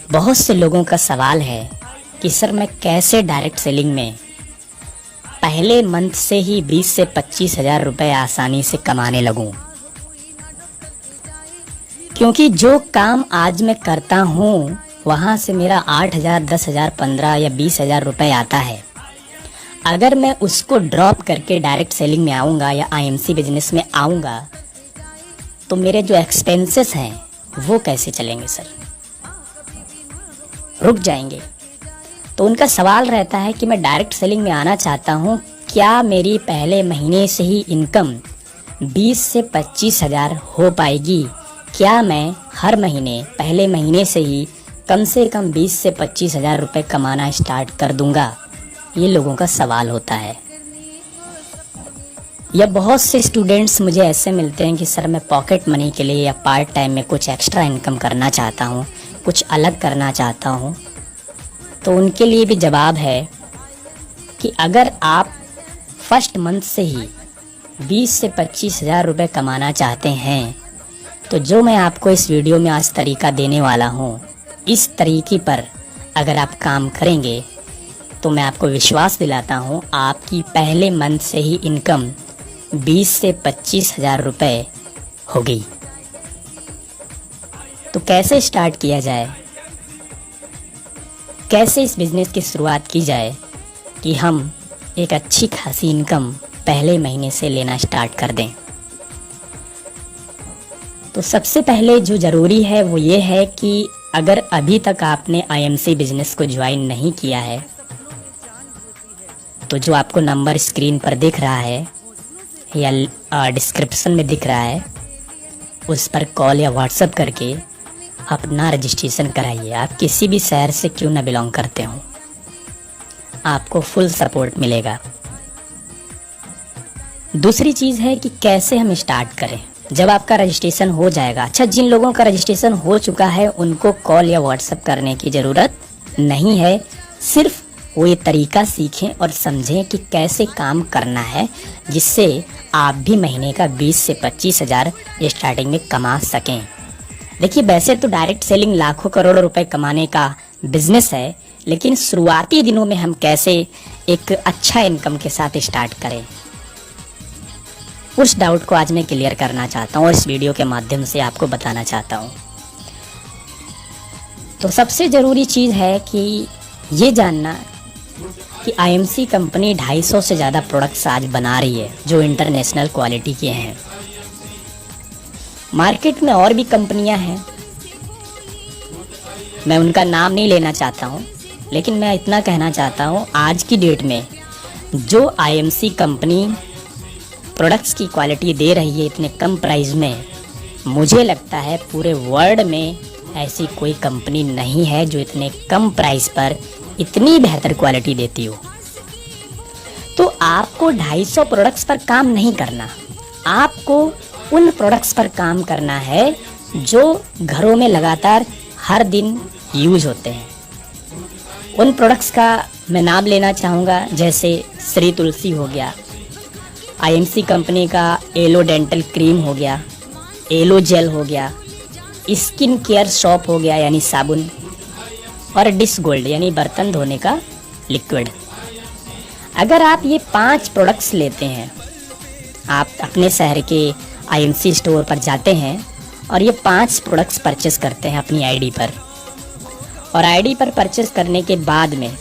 बहुत से लोगों का सवाल है कि सर मैं कैसे डायरेक्ट सेलिंग में पहले मंथ से ही 20 से 25 हज़ार रुपये आसानी से कमाने लगूं। क्योंकि जो काम आज मैं करता हूं वहां से मेरा 8,000, 10,000, 15 या 20,000 रुपये आता है। अगर मैं उसको ड्रॉप करके डायरेक्ट सेलिंग में आऊँगा या आईएमसी बिजनेस में आऊँगा तो मेरे जो एक्सपेंसेस हैं वो कैसे चलेंगे सर, रुक जाएंगे। तो उनका सवाल रहता है कि मैं डायरेक्ट सेलिंग में आना चाहता हूँ, क्या मेरी पहले महीने से ही इनकम 20 से 25 हज़ार हो पाएगी? क्या मैं हर महीने पहले महीने से कम 20 से 25 हज़ार रुपये कमाना स्टार्ट कर दूंगा? ये लोगों का सवाल होता है। या बहुत से स्टूडेंट्स मुझे ऐसे मिलते हैं कि सर मैं पॉकेट मनी के लिए या पार्ट टाइम में कुछ एक्स्ट्रा इनकम करना चाहता हूँ, कुछ अलग करना चाहता हूँ। तो उनके लिए भी जवाब है कि अगर आप फर्स्ट मंथ से ही 20 से 25 हज़ार रुपये कमाना चाहते हैं तो जो मैं आपको इस वीडियो में आज तरीका देने वाला हूँ, इस तरीके पर अगर आप काम करेंगे तो मैं आपको विश्वास दिलाता हूँ आपकी पहले मंथ से ही इनकम 20 से 25 हज़ार रुपये होगी। तो कैसे स्टार्ट किया जाए, कैसे इस बिज़नेस की शुरुआत की जाए कि हम एक अच्छी खासी इनकम पहले महीने से लेना स्टार्ट कर दें? तो सबसे पहले जो ज़रूरी है वो ये है कि अगर अभी तक आपने आईएमसी बिज़नेस को ज्वाइन नहीं किया है तो जो आपको नंबर स्क्रीन पर दिख रहा है या डिस्क्रिप्शन में दिख रहा है उस पर कॉल या व्हाट्सएप करके अपना रजिस्ट्रेशन कराइए। आप किसी भी शहर से क्यों ना बिलोंग करते हो, आपको फुल सपोर्ट मिलेगा। दूसरी चीज़ है कि कैसे हम स्टार्ट करें जब आपका रजिस्ट्रेशन हो जाएगा। अच्छा, जिन लोगों का रजिस्ट्रेशन हो चुका है उनको कॉल या व्हाट्सएप करने की ज़रूरत नहीं है। सिर्फ वो ये तरीका सीखें और समझें कि कैसे काम करना है जिससे आप भी महीने का 20 से 25 हज़ार स्टार्टिंग में कमा सकें। देखिए, वैसे तो डायरेक्ट सेलिंग लाखों करोड़ों रुपए कमाने का बिजनेस है, लेकिन शुरुआती दिनों में हम कैसे एक अच्छा इनकम के साथ स्टार्ट करें, उस डाउट को आज मैं क्लियर करना चाहता हूँ और इस वीडियो के माध्यम से आपको बताना चाहता हूँ। तो सबसे ज़रूरी चीज़ है कि ये जानना कि आईएमसी कंपनी 250 से ज़्यादा प्रोडक्ट्स आज बना रही है जो इंटरनेशनल क्वालिटी के हैं। मार्केट में और भी कंपनियां हैं, मैं उनका नाम नहीं लेना चाहता हूं, लेकिन मैं इतना कहना चाहता हूं आज की डेट में जो आईएमसी कंपनी प्रोडक्ट्स की क्वालिटी दे रही है इतने कम प्राइस में, मुझे लगता है पूरे वर्ल्ड में ऐसी कोई कंपनी नहीं है जो इतने कम प्राइस पर इतनी बेहतर क्वालिटी देती हो। तो आपको 250 प्रोडक्ट्स पर काम नहीं करना, आपको उन प्रोडक्ट्स पर काम करना है जो घरों में लगातार हर दिन यूज होते हैं। उन प्रोडक्ट्स का मैं नाम लेना चाहूँगा, जैसे श्री तुलसी हो गया, आईएमसी कंपनी का एलो डेंटल क्रीम हो गया, एलो जेल हो गया, स्किन केयर शॉप हो गया यानी साबुन, और डिश गोल्ड यानी बर्तन धोने का लिक्विड। अगर आप ये 5 प्रोडक्ट्स लेते हैं, आप अपने शहर के आईएमसी स्टोर पर जाते हैं और ये 5 प्रोडक्ट्स परचेस करते हैं अपनी आईडी पर, और आईडी पर परचेस करने के बाद में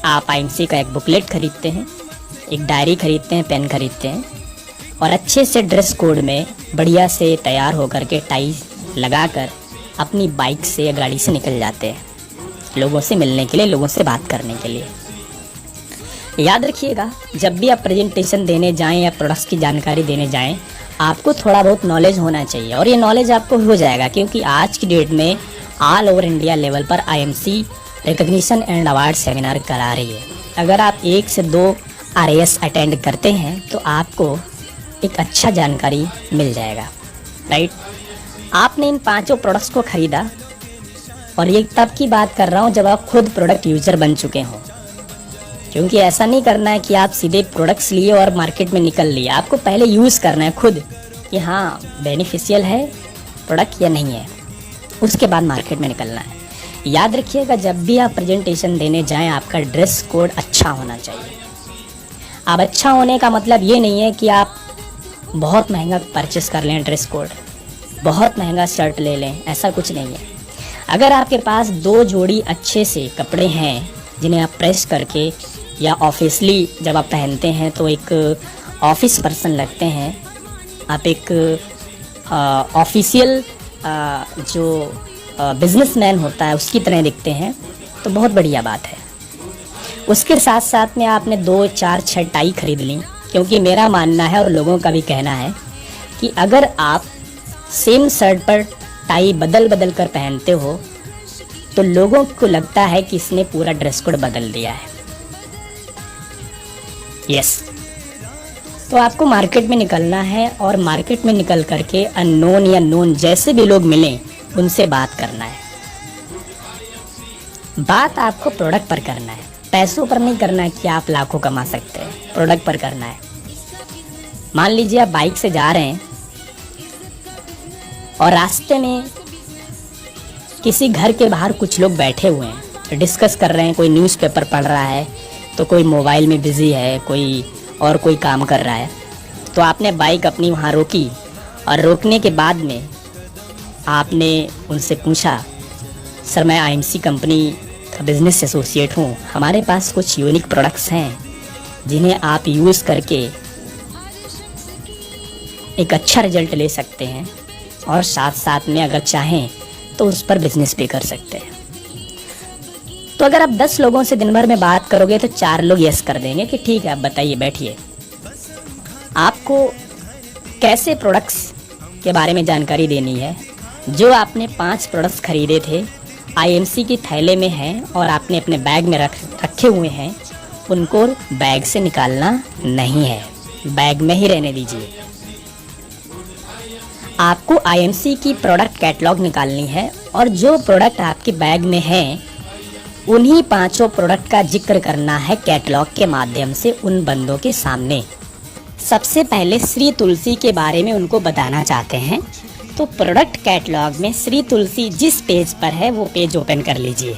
आप आईएमसी का एक बुकलेट खरीदते हैं, एक डायरी खरीदते हैं, पेन खरीदते हैं, और अच्छे से ड्रेस कोड में बढ़िया से तैयार होकर के टाई लगाकर अपनी बाइक से या गाड़ी से निकल जाते हैं लोगों से मिलने के लिए, लोगों से बात करने के लिए। याद रखिएगा, जब भी आप प्रेजेंटेशन देने जाएं या प्रोडक्ट्स की जानकारी देने जाएं, आपको थोड़ा बहुत नॉलेज होना चाहिए, और ये नॉलेज आपको हो जाएगा क्योंकि आज की डेट में ऑल ओवर इंडिया लेवल पर IMC recognition and award seminar करा रही है। अगर आप 1 से 2 आरएएस अटेंड करते हैं तो आपको एक अच्छा जानकारी मिल जाएगा, राइट। आपने इन 5 प्रोडक्ट्स को खरीदा, और ये तब की बात कर रहा हूँ जब आप खुद प्रोडक्ट यूज़र बन चुके हों, क्योंकि ऐसा नहीं करना है कि आप सीधे प्रोडक्ट्स लिए और मार्केट में निकल लिए। आपको पहले यूज़ करना है खुद कि हाँ बेनिफिशियल है प्रोडक्ट या नहीं है, उसके बाद मार्केट में निकलना है। याद रखिएगा, जब भी आप प्रेजेंटेशन देने जाएं आपका ड्रेस कोड अच्छा होना चाहिए। अब अच्छा होने का मतलब ये नहीं है कि आप बहुत महंगा परचेस कर लें ड्रेस कोड, बहुत महंगा शर्ट ले लें, ऐसा कुछ नहीं है। अगर आपके पास 2 जोड़ी अच्छे से कपड़े हैं जिन्हें आप प्रेस करके या ऑफिसली जब आप पहनते हैं तो एक ऑफिस पर्सन लगते हैं, आप एक ऑफिशियल जो बिजनेसमैन होता है उसकी तरह दिखते हैं, तो बहुत बढ़िया बात है। उसके साथ साथ में आपने 2, 4, 6 टाई खरीद ली, क्योंकि मेरा मानना है और लोगों का भी कहना है कि अगर आप सेम शर्ट पर टाई बदल बदल कर पहनते हो तो लोगों को लगता है कि इसने पूरा ड्रेस कोड बदल दिया है। यस, तो आपको मार्केट में निकलना है और मार्केट में निकल करके अननोन या नोन जैसे भी लोग मिलें उनसे बात करना है। बात आपको प्रोडक्ट पर करना है, पैसों पर नहीं करना है कि आप लाखों कमा सकते हैं, प्रोडक्ट पर करना है। मान लीजिए आप बाइक से जा रहे हैं और रास्ते में किसी घर के बाहर कुछ लोग बैठे हुए हैं, डिस्कस कर रहे हैं, कोई न्यूज़पेपर पढ़ रहा है तो कोई मोबाइल में बिजी है, कोई काम कर रहा है। तो आपने बाइक अपनी वहाँ रोकी और रोकने के बाद में आपने उनसे पूछा, सर मैं आईएमसी कंपनी का बिज़नेस एसोसिएट हूँ, हमारे पास कुछ यूनिक प्रोडक्ट्स हैं जिन्हें आप यूज़ करके एक अच्छा रिजल्ट ले सकते हैं और साथ साथ में अगर चाहें तो उस पर बिजनेस भी कर सकते हैं। तो अगर आप 10 लोगों से दिन भर में बात करोगे तो 4 लोग यस कर देंगे कि ठीक है आप बताइए, बैठिए। आपको कैसे प्रोडक्ट्स के बारे में जानकारी देनी है। जो आपने 5 प्रोडक्ट्स खरीदे थे आईएमसी की थैले में हैं और आपने अपने बैग में रखे हुए हैं, उनको बैग से निकालना नहीं है, बैग में ही रहने दीजिए। आपको आईएमसी की प्रोडक्ट कैटलॉग निकालनी है और जो प्रोडक्ट आपके बैग में हैं उन्हीं 5 प्रोडक्ट का जिक्र करना है कैटलॉग के माध्यम से उन बंदों के सामने। सबसे पहले श्री तुलसी के बारे में उनको बताना चाहते हैं तो प्रोडक्ट कैटलॉग में श्री तुलसी जिस पेज पर है वो पेज ओपन कर लीजिए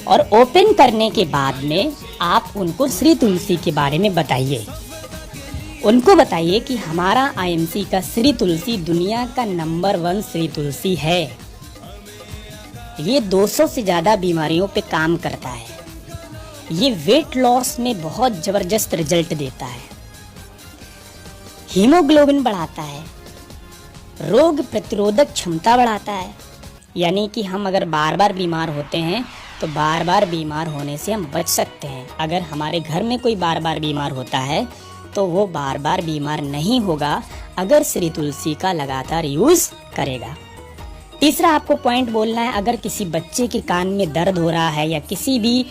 और ओपन करने के बाद में आप उनको श्री तुलसी के बारे में बताइए। उनको बताइए कि हमारा आईएमसी का श्री तुलसी दुनिया का नंबर 1 श्री तुलसी है। ये 200 से ज़्यादा बीमारियों पे काम करता है। ये वेट लॉस में बहुत ज़बरदस्त रिजल्ट देता है, हीमोग्लोबिन बढ़ाता है, रोग प्रतिरोधक क्षमता बढ़ाता है। यानी कि हम अगर बार बार बीमार होते हैं तो बार बार बीमार होने से हम बच सकते हैं। अगर हमारे घर में कोई बार बार बीमार होता है तो वो बार बार बीमार नहीं होगा अगर श्री तुलसी का लगातार यूज़ करेगा। तीसरा आपको पॉइंट बोलना है, अगर किसी बच्चे के कान में दर्द हो रहा है या किसी भी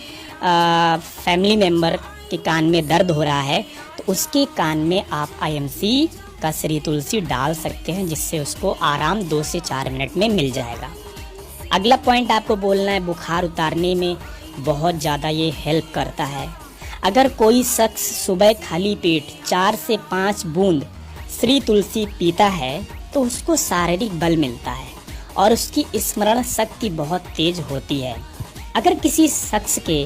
फैमिली मेम्बर के कान में दर्द हो रहा है तो उसके कान में आप आईएमसी का श्री तुलसी डाल सकते हैं, जिससे उसको आराम 2 से 4 मिनट में मिल जाएगा। अगला पॉइंट आपको बोलना है, बुखार उतारने में बहुत ज़्यादा ये हेल्प करता है। अगर कोई शख्स सुबह खाली पेट 4 से 5 बूंद श्री तुलसी पीता है तो उसको शारीरिक बल मिलता है और उसकी स्मरण शक्ति बहुत तेज होती है। अगर किसी शख्स के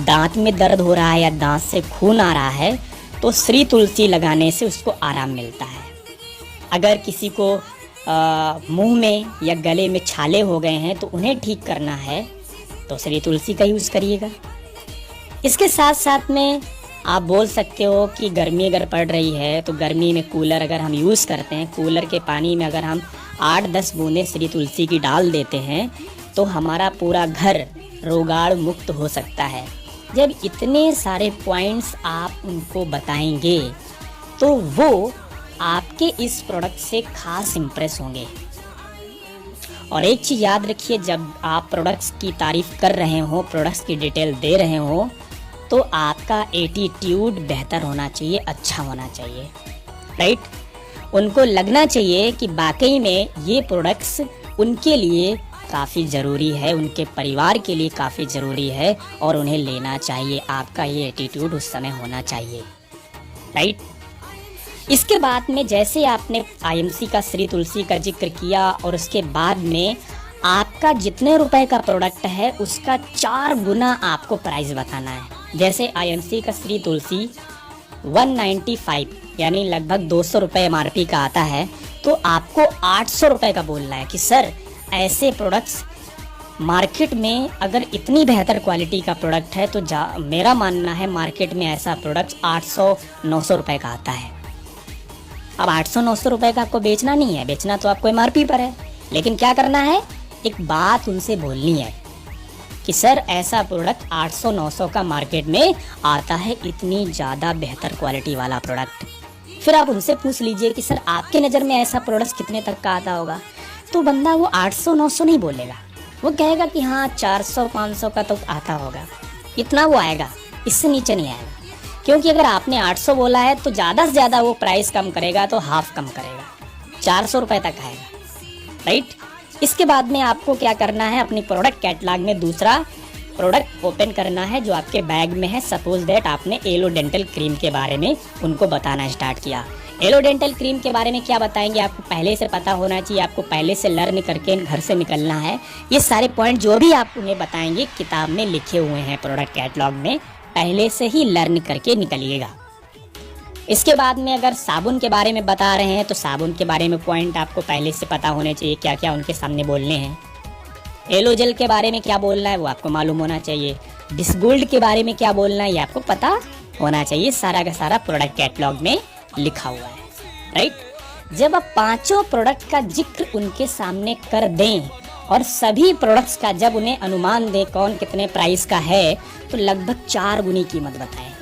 दांत में दर्द हो रहा है या दांत से खून आ रहा है तो श्री तुलसी लगाने से उसको आराम मिलता है। अगर किसी को मुंह में या गले में छाले हो गए हैं तो उन्हें ठीक करना है तो श्री तुलसी का यूज़ करिएगा। इसके साथ साथ में आप बोल सकते हो कि गर्मी अगर पड़ रही है तो गर्मी में कूलर अगर हम यूज़ करते हैं, कूलर के पानी में अगर हम 8-10 बूंदें श्री तुलसी की डाल देते हैं तो हमारा पूरा घर रोगाण मुक्त हो सकता है। जब इतने सारे पॉइंट्स आप उनको बताएंगे तो वो आपके इस प्रोडक्ट से खास इम्प्रेस होंगे। और एक चीज़ याद रखिए, जब आप प्रोडक्ट्स की तारीफ़ कर रहे हो, प्रोडक्ट्स की डिटेल दे रहे हो तो आपका एटीट्यूड बेहतर होना चाहिए, अच्छा होना चाहिए, राइट। उनको लगना चाहिए कि वाकई में ये प्रोडक्ट्स उनके लिए काफ़ी ज़रूरी है, उनके परिवार के लिए काफ़ी ज़रूरी है और उन्हें लेना चाहिए। आपका ये एटीट्यूड उस समय होना चाहिए, राइट। इसके बाद में जैसे आपने आईएमसी का श्री तुलसी का जिक्र किया और उसके बाद में आपका जितने रुपए का प्रोडक्ट है उसका 4 गुना आपको प्राइस बताना है। जैसे आईएमसी का श्री तुलसी 195 यानी लगभग 200 रुपये MRP का आता है, तो आपको 800 रुपये का बोलना है कि सर ऐसे प्रोडक्ट्स मार्केट में अगर इतनी बेहतर क्वालिटी का प्रोडक्ट है तो मेरा मानना है मार्केट में ऐसा प्रोडक्ट 800-900 रुपये का आता है। अब 800-900 रुपये का आपको बेचना नहीं है, बेचना तो आपको MRP पर है, लेकिन क्या करना है, एक बात उनसे बोलनी है कि सर ऐसा प्रोडक्ट 800-900 का मार्केट में आता है, इतनी ज़्यादा बेहतर क्वालिटी वाला प्रोडक्ट। फिर आप उनसे पूछ लीजिए कि सर आपके नज़र में ऐसा प्रोडक्ट कितने तक का आता होगा, तो बंदा वो 800-900 नहीं बोलेगा, वो कहेगा कि हाँ 400-500 का तो आता होगा, इतना वो आएगा, इससे नीचे नहीं आएगा। क्योंकि अगर आपने 800 बोला है तो ज़्यादा से ज़्यादा वो प्राइस कम करेगा तो हाफ कम करेगा, 400 रुपये तक आएगा, राइट। इसके बाद में आपको क्या करना है, अपनी प्रोडक्ट कैटलॉग में दूसरा प्रोडक्ट ओपन करना है जो आपके बैग में है। सपोज दैट आपने एलो डेंटल क्रीम के बारे में उनको बताना स्टार्ट किया। एलो डेंटल क्रीम के बारे में क्या बताएंगे, आपको पहले से पता होना चाहिए, आपको पहले से लर्न करके घर से निकलना है। ये सारे पॉइंट जो भी आप उन्हें बताएंगे किताब में लिखे हुए हैं, प्रोडक्ट कैटलॉग में, पहले से ही लर्न करके निकलिएगा। इसके बाद में अगर साबुन के बारे में बता रहे हैं तो साबुन के बारे में पॉइंट आपको पहले से पता होने चाहिए, क्या क्या उनके सामने बोलने हैं। एलो जेल के बारे में क्या बोलना है वो आपको मालूम होना चाहिए। डिसगोल्ड के बारे में क्या बोलना है ये आपको पता होना चाहिए। सारा का सारा प्रोडक्ट कैटलॉग में लिखा हुआ है, राइट। जब आप पांचों प्रोडक्ट का जिक्र उनके सामने कर दें और सभी प्रोडक्ट्स का जब उन्हें अनुमान दें कौन कितने प्राइस का है, तो लगभग 4 गुनी कीमत बताएं,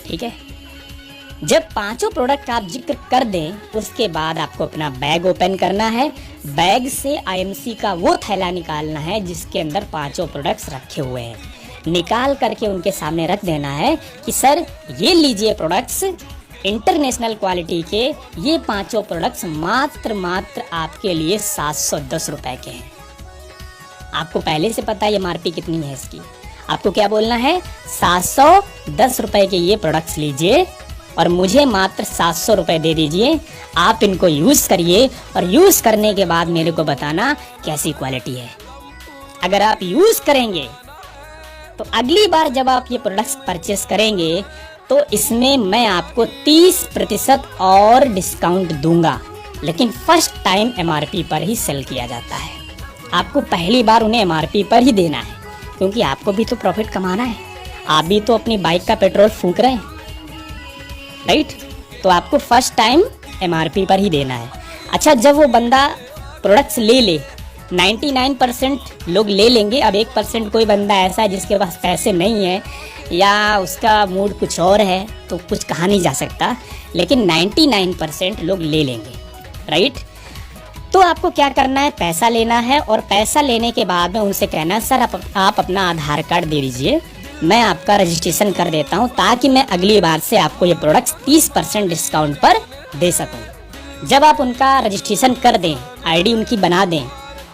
ठीक है। जब पांचों प्रोडक्ट का आप जिक्र कर दें उसके बाद आपको अपना बैग ओपन करना है। बैग से आईएमसी का वो थैला निकालना है जिसके अंदर पांचों प्रोडक्ट्स रखे हुए हैं, निकाल करके उनके सामने रख देना है कि सर ये लीजिए प्रोडक्ट्स, इंटरनेशनल क्वालिटी के ये पांचों प्रोडक्ट्स मात्र आपके लिए 710 रुपए के हैं। आपको पहले से पता है MRP कितनी है इसकी, आपको क्या बोलना है, 710 रुपए के ये प्रोडक्ट्स लीजिए और मुझे मात्र 700 रुपये दे दीजिए। आप इनको यूज़ करिए और यूज़ करने के बाद मेरे को बताना कैसी क्वालिटी है। अगर आप यूज़ करेंगे तो अगली बार जब आप ये प्रोडक्ट्स परचेस करेंगे तो इसमें मैं आपको 30% और डिस्काउंट दूंगा, लेकिन फर्स्ट टाइम MRP पर ही सेल किया जाता है। आपको पहली बार उन्हें MRP पर ही देना है, क्योंकि आपको भी तो प्रॉफिट कमाना है, आप भी तो अपनी बाइक का पेट्रोल फूंक रहे हैं, राइट। तो आपको फर्स्ट टाइम MRP पर ही देना है। अच्छा, जब वो बंदा प्रोडक्ट्स ले 99% लोग ले लेंगे। अब 1% कोई बंदा ऐसा है जिसके पास पैसे नहीं है या उसका मूड कुछ और है तो कुछ कहा नहीं जा सकता, लेकिन 99% लोग ले लेंगे, राइट। तो आपको क्या करना है, पैसा लेना है और पैसा लेने के बाद में उनसे कहना है सर आप अपना आधार कार्ड दे दीजिए, मैं आपका रजिस्ट्रेशन कर देता हूं ताकि मैं अगली बार से आपको ये प्रोडक्ट्स 30% डिस्काउंट पर दे सकूं। जब आप उनका रजिस्ट्रेशन कर दें, आईडी उनकी बना दें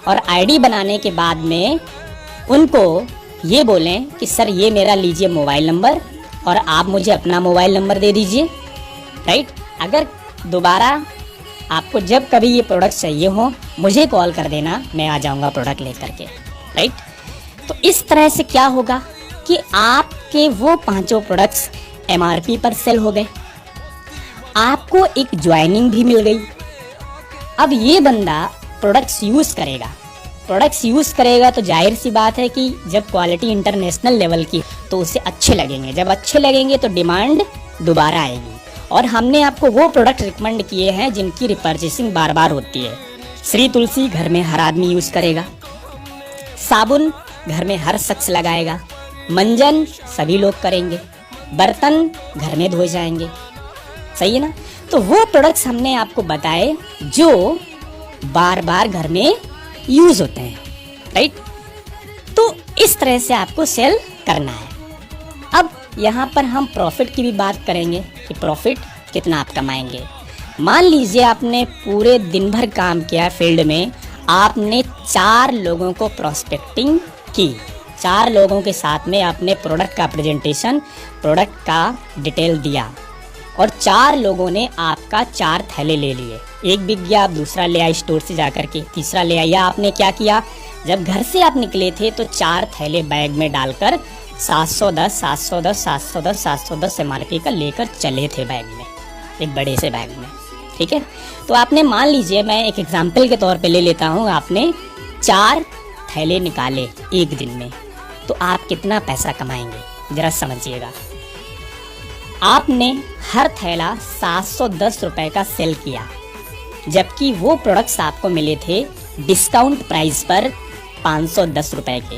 और आईडी बनाने के बाद में उनको ये बोलें कि सर ये मेरा लीजिए मोबाइल नंबर और आप मुझे अपना मोबाइल नंबर दे दीजिए, राइट। अगर दोबारा आपको जब कभी ये प्रोडक्ट चाहिए हो मुझे कॉल कर देना, मैं आ जाऊँगा प्रोडक्ट लेकर के, राइट। तो इस तरह से क्या होगा कि आपके वो पांचों प्रोडक्ट्स MRP पर सेल हो गए, आपको एक ज्वाइनिंग भी मिल गई। अब ये बंदा प्रोडक्ट्स यूज़ करेगा तो जाहिर सी बात है कि जब क्वालिटी इंटरनेशनल लेवल की तो उसे अच्छे लगेंगे, जब अच्छे लगेंगे तो डिमांड दोबारा आएगी। और हमने आपको वो प्रोडक्ट रिकमेंड किए हैं जिनकी रिपर्चेसिंग बार बार होती है। श्री तुलसी घर में हर आदमी यूज़ करेगा, साबुन घर में हर शख्स लगाएगा, मंजन सभी लोग करेंगे, बर्तन घर में धोए जाएंगे, सही है ना। तो वो प्रोडक्ट्स हमने आपको बताए जो बार बार घर में यूज होते हैं, राइट। तो इस तरह से आपको सेल करना है। अब यहाँ पर हम प्रॉफिट की भी बात करेंगे कि प्रॉफिट कितना आप कमाएंगे। मान लीजिए आपने पूरे दिन भर काम किया फील्ड में, आपने 4 लोगों को प्रोस्पेक्टिंग की, 4 लोगों के साथ में आपने प्रोडक्ट का प्रेजेंटेशन, प्रोडक्ट का डिटेल दिया, और 4 लोगों ने आपका 4 थैले ले लिए। एक बिक गया, दूसरा ले आया स्टोर से जाकर के, तीसरा ले आया। आपने क्या किया, जब घर से आप निकले थे तो 4 थैले बैग में डालकर 710 MRP का लेकर चले थे बैग में, एक बड़े से बैग में। ठीक है, तो आपने मान लीजिए, मैं एक एग्जाम्पल के तौर पे ले लेता हूँ, आपने 4 थैले निकाले एक दिन में, तो आप कितना पैसा कमाएंगे जरा समझिएगा। आपने हर थैला 710 रुपए का सेल किया, जबकि वो प्रोडक्ट्स आपको मिले थे डिस्काउंट प्राइस पर 510 रुपए के।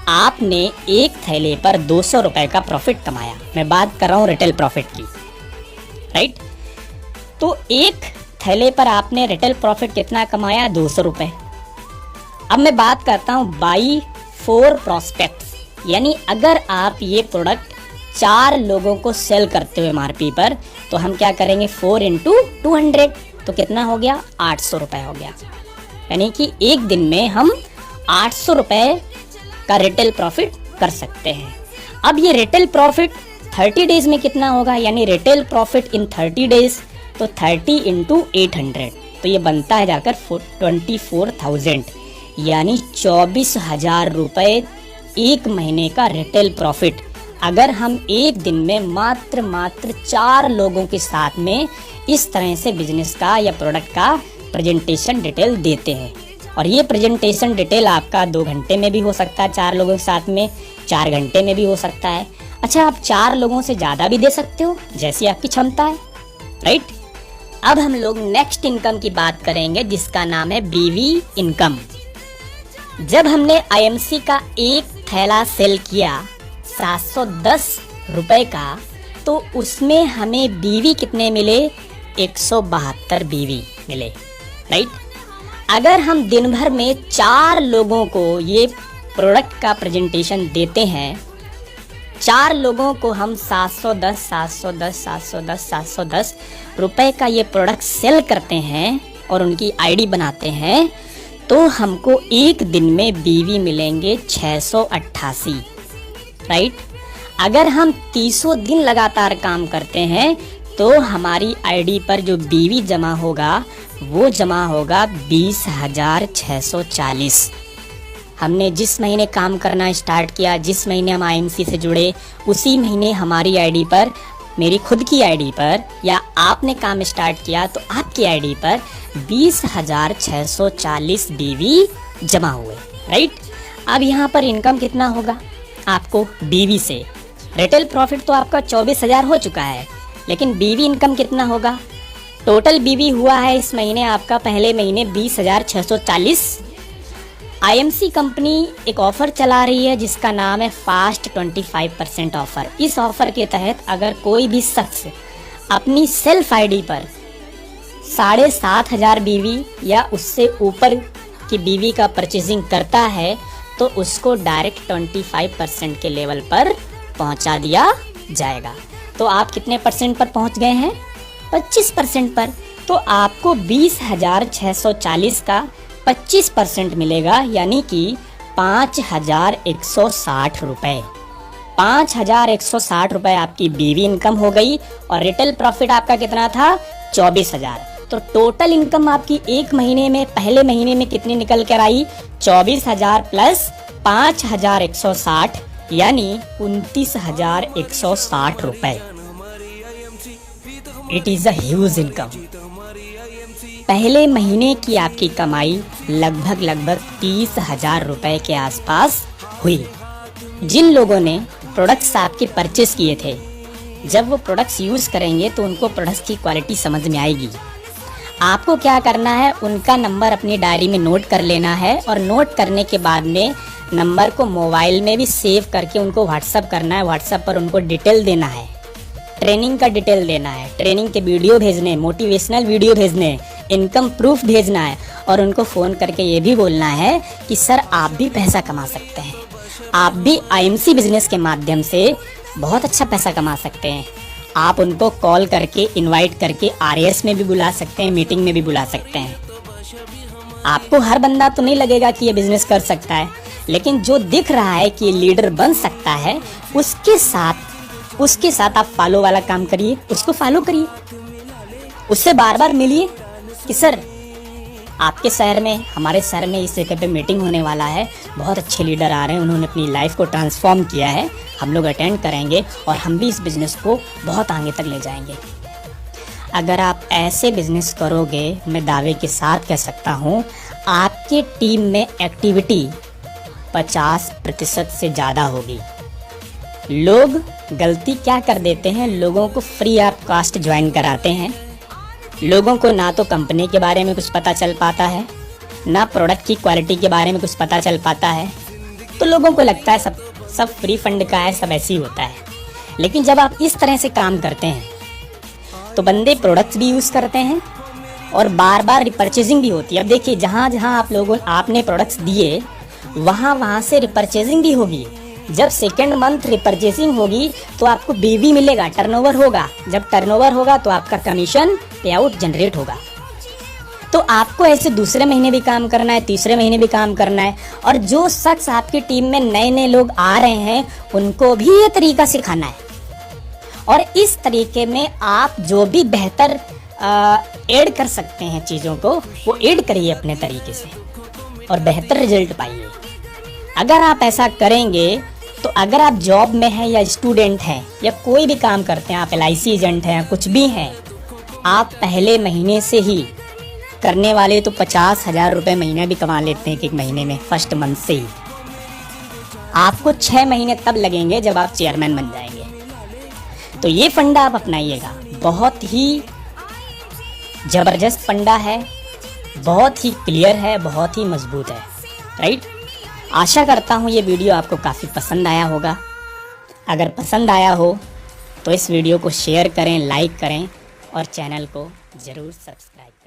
आपने एक थैले पर 200 रुपए का प्रॉफिट कमाया। मैं बात कर रहा हूँ रिटेल प्रॉफिट की, राइट। तो एक थैले पर आपने रिटेल प्रॉफिट कितना कमाया, 200 रुपए। अब मैं बात करता हूँ बाई 4 प्रोस्पेक्ट्स, यानी अगर आप ये प्रोडक्ट 4 लोगों को सेल करते हो MRP पर, तो हम क्या करेंगे, 4 × 200, तो कितना हो गया, 800 रुपए हो गया। यानी कि एक दिन में हम 800 रुपए का रिटेल प्रॉफिट कर सकते हैं। अब ये रिटेल प्रॉफिट 30 डेज में कितना होगा, यानी रिटेल प्रॉफिट इन 30 डेज, तो 30 × 800, तो ये बनता है जाकर 24,000, यानी 24,000 रुपए एक महीने का रिटेल प्रॉफिट। अगर हम एक दिन में मात्र 4 लोगों के साथ में इस तरह से बिजनेस का या प्रोडक्ट का प्रेजेंटेशन डिटेल देते हैं, और ये प्रेजेंटेशन डिटेल आपका 2 घंटे में भी हो सकता है, 4 लोगों के साथ में 4 घंटे में भी हो सकता है। अच्छा, आप 4 लोगों से ज़्यादा भी दे सकते हो, जैसी आपकी क्षमता है, राइट। अब हम लोग नेक्स्ट इनकम की बात करेंगे, जिसका नाम है BV इनकम। जब हमने IMC का एक थैला सेल किया 710 रुपए का, तो उसमें हमें BV कितने मिले, 172 BV मिले, राइट। अगर हम दिन भर में 4 लोगों को ये प्रोडक्ट का प्रेजेंटेशन देते हैं, 4 लोगों को हम 710 रुपए का ये प्रोडक्ट सेल करते हैं और उनकी ID बनाते हैं, तो हमको एक दिन में BV मिलेंगे 688, राइट। अगर हम 30 दिन लगातार काम करते हैं, तो हमारी ID पर जो BV जमा होगा वो जमा होगा 20,640। हमने जिस महीने काम करना स्टार्ट किया, जिस महीने हम IMC से जुड़े, उसी महीने हमारी ID पर, मेरी खुद की ID पर, या आपने काम स्टार्ट किया तो आपकी ID पर 20,640 BV जमा हुए, राइट। अब यहाँ पर इनकम कितना होगा आपको BV से। रिटेल प्रॉफिट तो आपका 24,000 हो चुका है, लेकिन BV इनकम कितना होगा। टोटल BV हुआ है इस महीने आपका, पहले महीने 20,640। IMC कंपनी एक ऑफर चला रही है जिसका नाम है फास्ट 25% ऑफर। इस ऑफर के तहत अगर कोई भी शख्स अपनी सेल्फ ID पर 7,500 BV या उससे ऊपर की BV का परचेजिंग करता है, तो उसको डायरेक्ट 25% के लेवल पर पहुंचा दिया जाएगा। तो आप कितने परसेंट पर पहुंच गए हैं, 25% पर। तो आपको 20,640 का 25% मिलेगा, यानी कि 5,160 रुपए। 5,160 रुपए आपकी BV इनकम हो गई, और रिटेल प्रॉफिट आपका कितना था, 24,000। तो टोटल इनकम आपकी एक महीने में, पहले महीने में कितनी निकल कर आई, 24,000 प्लस 5,160, यानी 29,160 रुपए। It is a huge income. पहले महीने की आपकी कमाई लगभग 30,000 रुपए के आसपास हुई। जिन लोगों ने प्रोडक्ट्स आपके परचेस किए थे, जब वो प्रोडक्ट्स यूज़ करेंगे तो उनको प्रोडक्ट्स की क्वालिटी समझ में आएगी। आपको क्या करना है, उनका नंबर अपनी डायरी में नोट कर लेना है, और नोट करने के बाद में नंबर को मोबाइल में भी सेव करके उनको व्हाट्सअप करना है। व्हाट्सअप पर उनको डिटेल देना है, ट्रेनिंग का डिटेल देना है, ट्रेनिंग के वीडियो भेजने, मोटिवेशनल वीडियो भेजने, इनकम प्रूफ भेजना है, और उनको फ़ोन करके ये भी बोलना है कि सर आप भी पैसा कमा सकते हैं, आप भी IMC बिजनेस के माध्यम से बहुत अच्छा पैसा कमा सकते हैं। आप उनको कॉल करके इनवाइट करके RAS में भी बुला सकते हैं, मीटिंग में भी बुला सकते हैं। आपको हर बंदा तो नहीं लगेगा कि ये बिजनेस कर सकता है, लेकिन जो दिख रहा है कि लीडर बन सकता है, उसके साथ उसके साथ आप फॉलो वाला काम करिए, उसको फॉलो करिए, उससे बार बार मिलिए कि सर आपके शहर में, हमारे शहर में इस जगह पे मीटिंग होने वाला है, बहुत अच्छे लीडर आ रहे हैं, उन्होंने अपनी लाइफ को ट्रांसफॉर्म किया है, हम लोग अटेंड करेंगे और हम भी इस बिज़नेस को बहुत आगे तक ले जाएंगे। अगर आप ऐसे बिज़नेस करोगे, मैं दावे के साथ कह सकता हूँ आपके टीम में एक्टिविटी 50% से ज़्यादा होगी। लोग गलती क्या कर देते हैं, लोगों को फ्री ऑफ कॉस्ट ज्वाइन कराते हैं। लोगों को ना तो कंपनी के बारे में कुछ पता चल पाता है, ना प्रोडक्ट की क्वालिटी के बारे में कुछ पता चल पाता है, तो लोगों को लगता है सब फ्री फंड का है, सब ऐसे ही होता है। लेकिन जब आप इस तरह से काम करते हैं तो बंदे प्रोडक्ट्स भी यूज़ करते हैं और बार बार रिपर्चेजिंग भी होती है। अब देखिए, जहाँ जहाँ आपने प्रोडक्ट्स दिए वहाँ से रिपर्चेजिंग भी होगी। जब सेकेंड मंथ रिपर्चेसिंग होगी तो आपको बीवी मिलेगा, टर्नओवर होगा। जब टर्नओवर होगा तो आपका कमीशन पे आउट जनरेट होगा। तो आपको ऐसे दूसरे महीने भी काम करना है, तीसरे महीने भी काम करना है। और जो शख्स आपकी टीम में नए नए लोग आ रहे हैं उनको भी ये तरीका सिखाना है। और इस तरीके में आप जो भी बेहतर ऐड कर सकते हैं चीज़ों को, वो ऐड करिए अपने तरीके से और बेहतर रिजल्ट पाइए। अगर आप ऐसा करेंगे तो अगर आप जॉब में हैं या स्टूडेंट हैं या कोई भी काम करते हैं, आप LIC एजेंट हैं, कुछ भी हैं, आप पहले महीने से ही करने वाले तो 50,000 रुपये महीना भी कमा लेते हैं एक महीने में, फर्स्ट मंथ से ही। आपको 6 महीने तब लगेंगे जब आप चेयरमैन बन जाएंगे। तो ये फंडा आप अपनाइएगा, बहुत ही ज़बरदस्त फंडा है, बहुत ही क्लियर है, बहुत ही मजबूत है, राइट। आशा करता हूँ ये वीडियो आपको काफ़ी पसंद आया होगा। अगर पसंद आया हो तो इस वीडियो को शेयर करें, लाइक करें और चैनल को ज़रूर सब्सक्राइब करें।